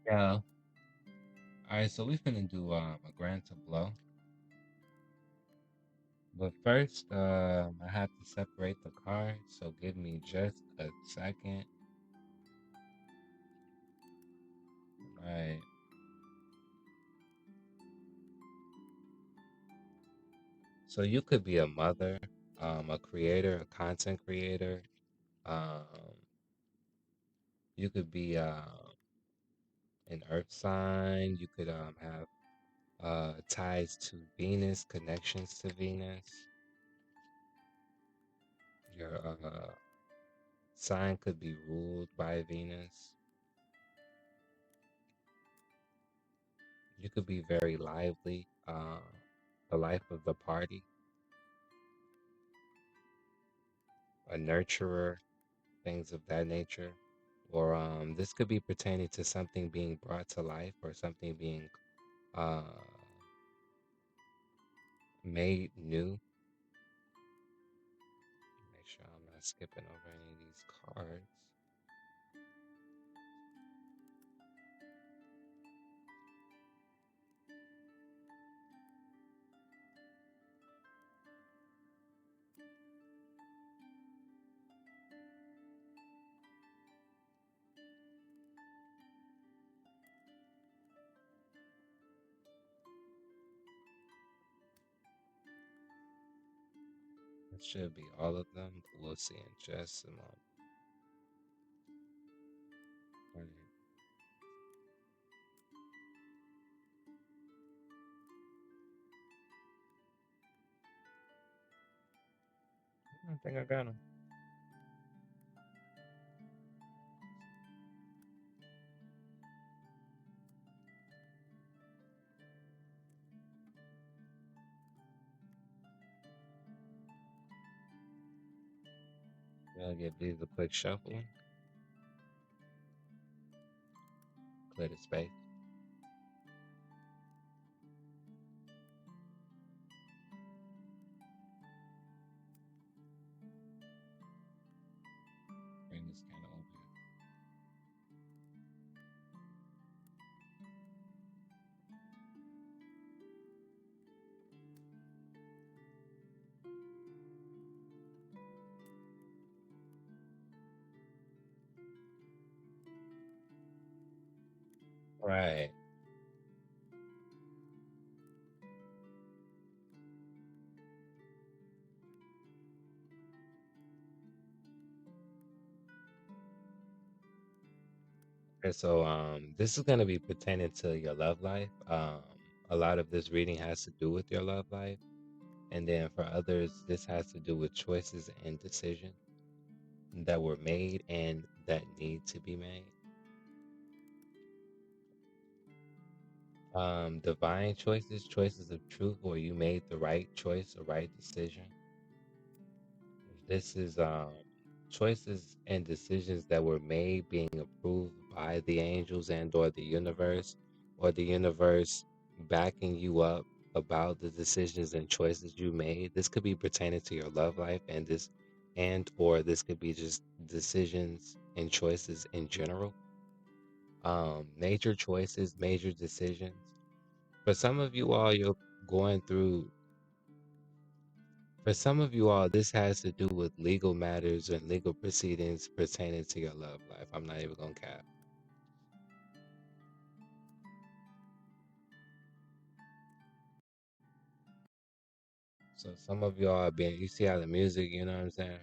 Yeah. All right, so we're finna do a grand tableau. But first, I have to separate the cards, so give me just a second. All right. So you could be a mother, a creator, a content creator. Um, you could be an earth sign. You could have ties to Venus, connections to Venus. Your sign could be ruled by Venus. You could be very lively, the life of the party, a nurturer, things of that nature. Or this could be pertaining to something being brought to life or something being uh, made new. Make sure I'm not skipping over any of these cards. It should be all of them, but we'll see in just a moment. Right. I think I got them. I'll give these a quick shuffle, clear the space. Bring this candle over here. Right. Okay, so this is gonna be pertaining to your love life. A lot of this reading has to do with your love life, and then for others, this has to do with choices and decisions that were made and that need to be made. Divine choices, choices of truth, where you made the right choice, the right decision. This is choices and decisions that were made being approved by the angels and or the universe backing you up about the decisions and choices you made. This could be pertaining to your love life and or this could be just decisions and choices in general. Major choices, major decisions. For some of you all, you're going through For some of you all, this has to do with legal matters and legal proceedings pertaining to your love life. I'm not even gonna cap. So some of y'all are being, you see how the music, you know what I'm saying?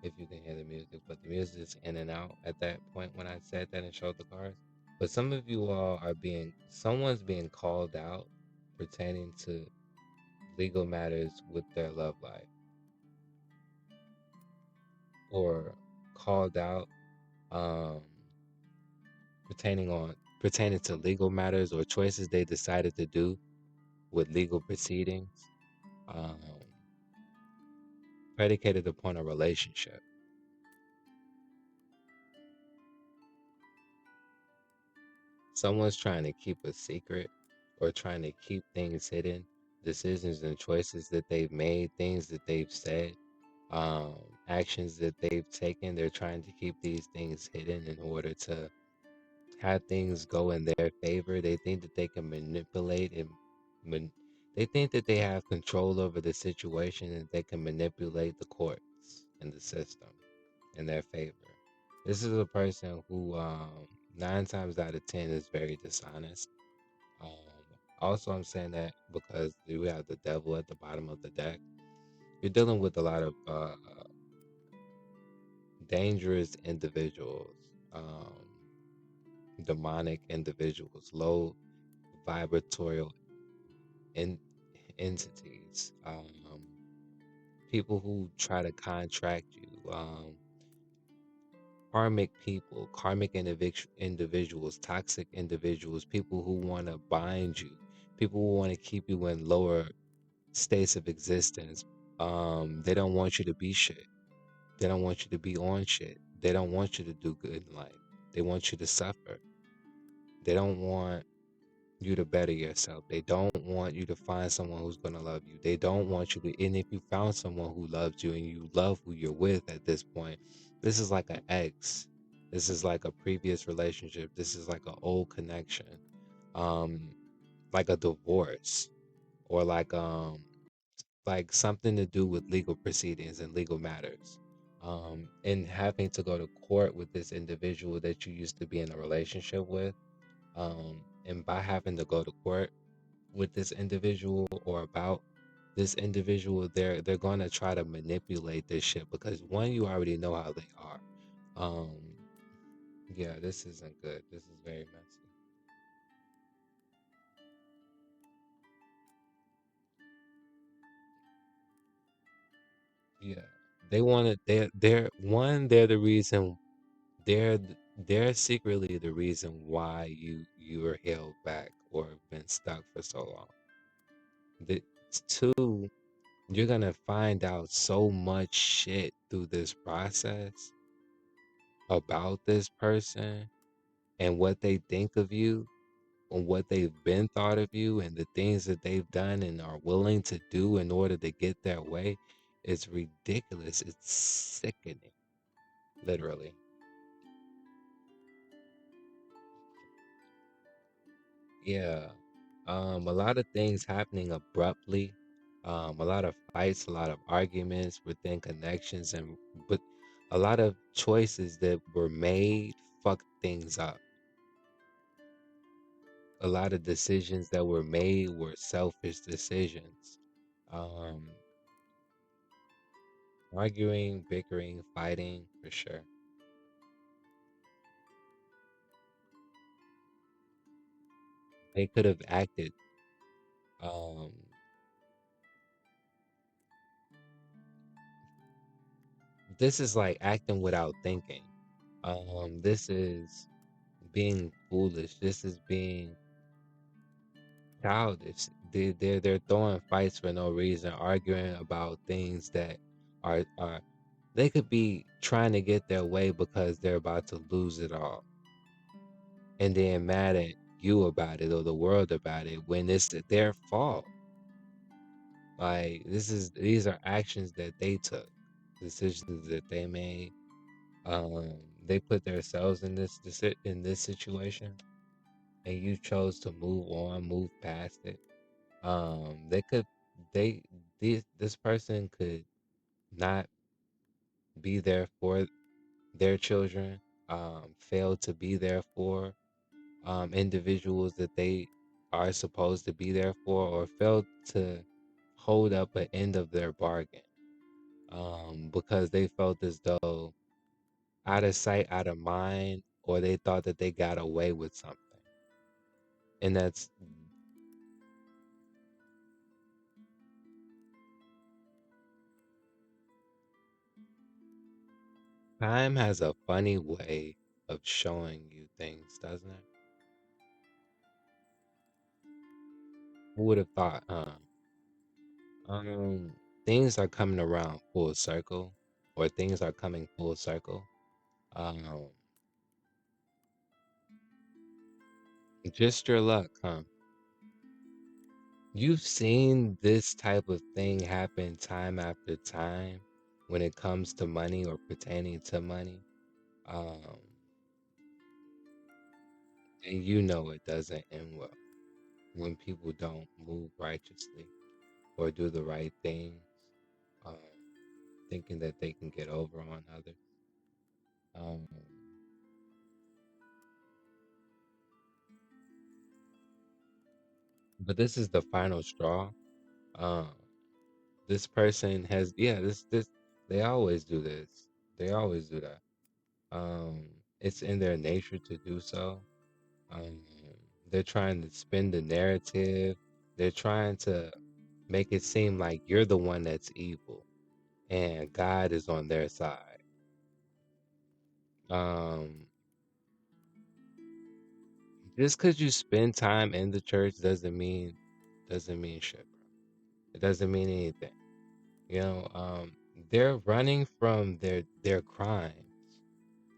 If you can hear the music, but the music is in and out at that point when I said that and showed the cards. But some of you all are someone's being called out pertaining to legal matters with their love life or called out um, pertaining to legal matters or choices they decided to do with legal proceedings, um, predicated upon a relationship. Someone's trying to keep a secret or trying to keep things hidden, decisions and choices that they've made, things that they've said, actions that they've taken. They're trying to keep these things hidden in order to have things go in their favor. They think that they can manipulate and man, they think that they have control over the situation and they can manipulate the courts and the system in their favor. This is a person who 9 times out of 10 is very dishonest. Um, Also, I'm saying that because we have the devil at the bottom of the deck. You're dealing with a lot of dangerous individuals, demonic individuals, low vibratorial en- entities, people who try to contract you, karmic people, karmic individuals, toxic individuals, people who want to bind you, people who want to keep you in lower states of existence. They don't want you to be shit. They don't want you to be on shit. They don't want you to do good in life. They want you to suffer. They don't want you to better yourself. They don't want you to find someone who's going to love you. They don't want you to, and if you found someone who loves you and you love who you're with at this point, this is like an ex. This is like a previous relationship. This is like an old connection. Um, like a divorce or like something to do with legal proceedings and legal matters. And having to go to court with this individual that you used to be in a relationship with. And by having to go to court with this individual or about this individual, they're going to try to manipulate this shit because one, you already know how they are. Um, yeah, this isn't good. This is very messy. Yeah, they want to. They're one. They're the reason. They're secretly the reason why you were held back or been stuck for so long. The two, you're gonna find out so much shit through this process about this person and what they think of you and what they've been thought of you and the things that they've done and are willing to do in order to get their way. It's ridiculous. It's sickening, literally. Yeah. A lot of things happening abruptly. A lot of fights, a lot of arguments within connections, and but a lot of choices that were made fucked things up. A lot of decisions that were made were selfish decisions. Um, Arguing, bickering, fighting, for sure. They could have acted. Um, this is like acting without thinking. This is being foolish. This is being childish. They're throwing fights for no reason, arguing about things that are they could be trying to get their way because they're about to lose it all, and then mad at you about it or the world about it when it's their fault. Like these are actions that they took, decisions that they made. They put themselves in in this situation, and you chose to move on, move past it. They could they this person could not be there for their children, fail to be there for individuals that they are supposed to be there for, or fail to hold up an end of their bargain, because they felt as though out of sight, out of mind, or they thought that they got away with something. And that's time has a funny way of showing you things, doesn't it? Who would have thought, Um, things are coming around full circle, or things are coming full circle. Um, just your luck, huh? You've seen this type of thing happen time after time when it comes to money or pertaining to money. Um, And you know it doesn't end well when people don't move righteously or do the right things, um, thinking that they can get over on others. Um, but this is the final straw. Um, this person has, yeah, this they always do this. They always do that. Um, it's in their nature to do so. Um, they're trying to spin the narrative. They're trying to make it seem like you're the one that's evil and God is on their side. Um, just because you spend time in the church doesn't mean shit, bro. It doesn't mean anything. You know, they're running from their crimes,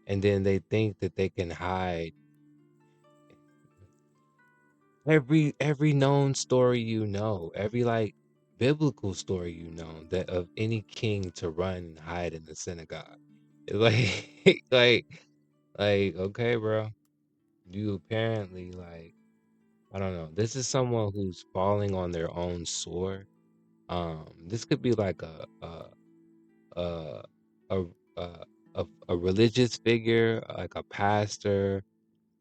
and then they think that they can hide every known story every like biblical story that of any king to run and hide in the synagogue. It's like okay, bro. You apparently I don't know. This is someone who's falling on their own sword. This could be like a a a, a religious figure, like a pastor,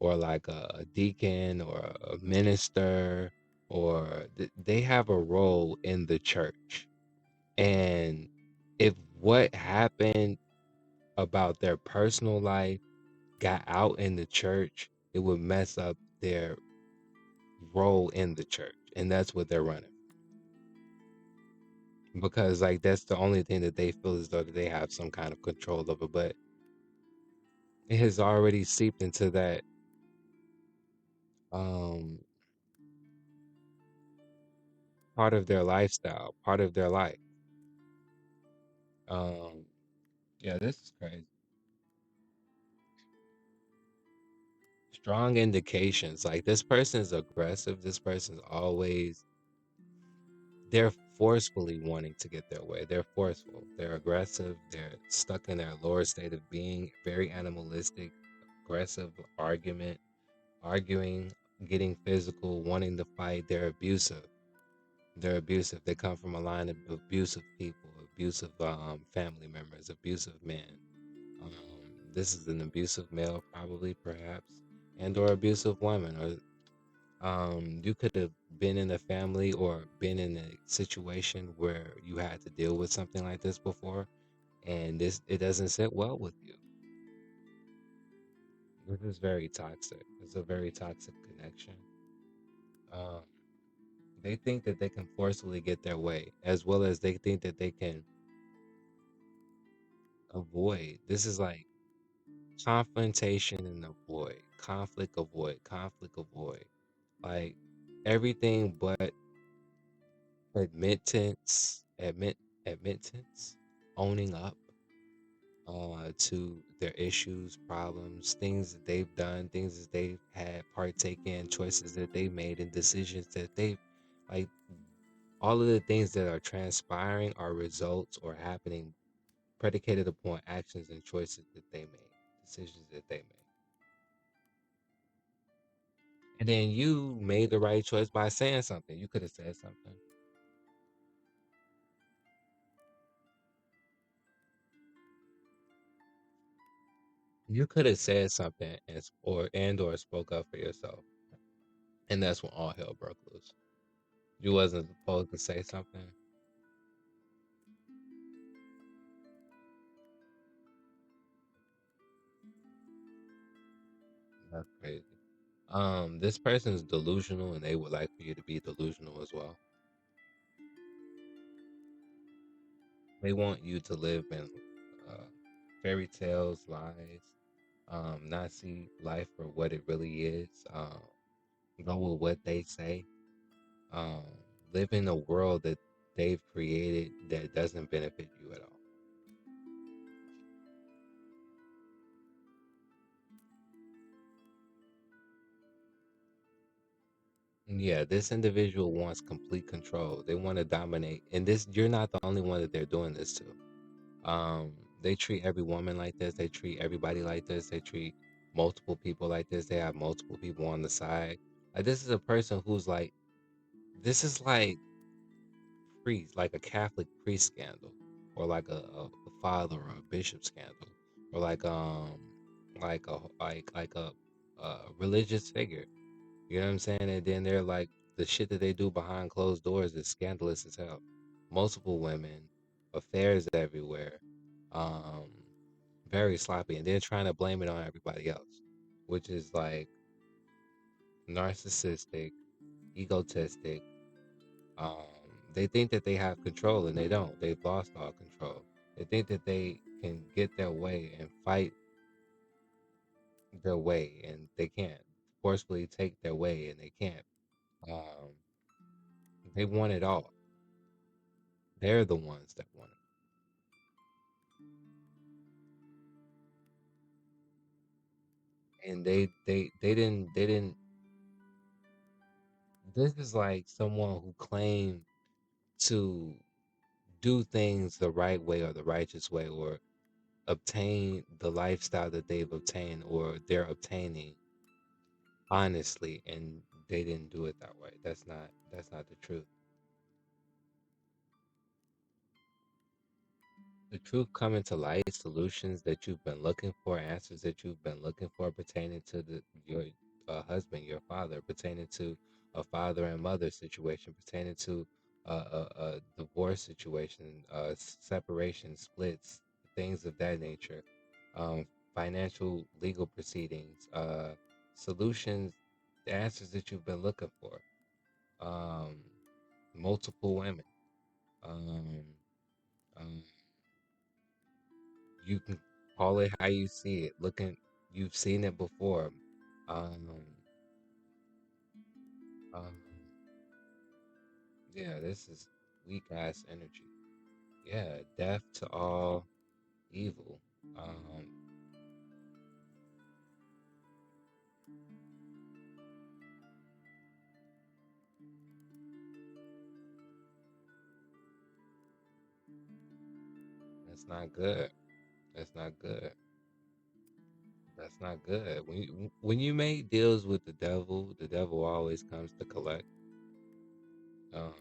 or like a deacon or a minister, or they have a role in the church. And if what happened about their personal life got out in the church, it would mess up their role in the church. And that's what they're running. Because like that's the only thing that they feel as though that they have some kind of control over. But it has already seeped into that um part of their lifestyle, part of their life. Um yeah, this is crazy. Strong indications. Like this person is aggressive. This person's always they're forcefully wanting to get their way. They're forceful. They're aggressive. They're stuck in their lower state of being, very animalistic, aggressive arguing, getting physical, wanting to fight. They're abusive. They're abusive. They come from a line of abusive people, abusive family members, abusive men. Um, this is an abusive male, probably, perhaps, and or abusive woman, or you could have been in a family or been in a situation where you had to deal with something like this before, and it doesn't sit well with you. This is very toxic. It's a very toxic connection. Um, they think that they can forcefully get their way, as well as they think that they can avoid. This is like confrontation and avoid, conflict, avoid. Like everything but admittance, admittance, owning up to their issues, problems, things that they've done, things that they've had partake in, choices that they made, and decisions that they've like all of the things that are transpiring are results or happening predicated upon actions and choices that they made, decisions that they made. And then you made the right choice by saying something. You could have said something. You could have said something or spoke up for yourself. And that's when all hell broke loose. You wasn't supposed to say something. That's crazy. This person's delusional and they would like for you to be delusional as well. They want you to live in uh, fairy tales, lies, not see life for what it really is. Go with what they say. Um, live in a world that they've created that doesn't benefit you at all. Yeah, this individual wants complete control. They want to dominate. And this you're not the only one that they're doing this to. They treat every woman like this. They treat everybody like this. They treat multiple people like this. They have multiple people on the side. Like this is a person who's like, this is like priest, like a Catholic priest scandal, or like a father or a bishop scandal, or like a religious figure. You know what I'm saying? And then they're like the shit that they do behind closed doors is scandalous as hell. Multiple women, affairs everywhere, um, very sloppy, and then trying to blame it on everybody else, which is like narcissistic, egotistic. Um, they think that they have control and they don't. They've lost all control. They think that they can get their way and fight their way, and they can't. Forcefully take their way, and they can't. Um, they want it all. They're the ones that want it, and they didn't. This is like someone who claimed to do things the right way or the righteous way, or obtain the lifestyle that they've obtained or they're obtaining honestly, and they didn't do it that way. That's not the truth. The truth coming to light, solutions that you've been looking for, answers that you've been looking for pertaining to your husband, your father, pertaining to a father and mother situation, pertaining to a divorce situation, separation, splits, things of that nature, um, financial legal proceedings, solutions, the answers that you've been looking for, um, multiple women. Um, um, you can call it how you see it. Looking, you've seen it before. Um, um, yeah, this is weak ass energy. Yeah, death to all evil. Um, that's not good. That's not good. That's not good. When you make deals with the devil always comes to collect. Um,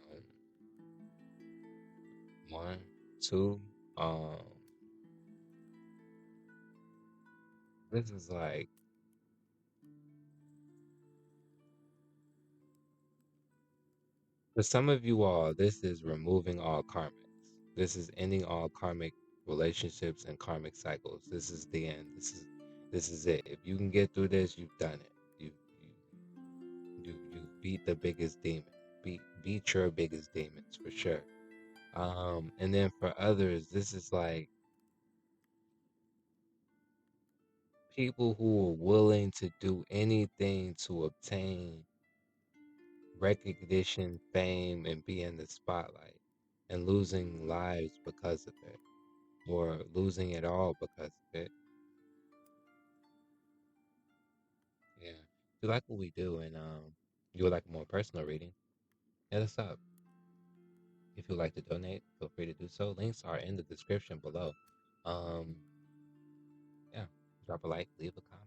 one, two. Um, this is like for some of you all, this is removing all karmics. This is ending all karmic relationships and karmic cycles. This is the end. This is it. If you can get through this, you've done it. You beat the biggest demon. Beat your biggest demons for sure. And then for others, this is like people who are willing to do anything to obtain recognition, fame, and be in the spotlight, and losing lives because of it, or losing it all because of it. Yeah. If you like what we do and you would like a more personal reading, hit us up. If you'd like to donate, feel free to do so. Links are in the description below. Um, yeah. Drop a like, leave a comment.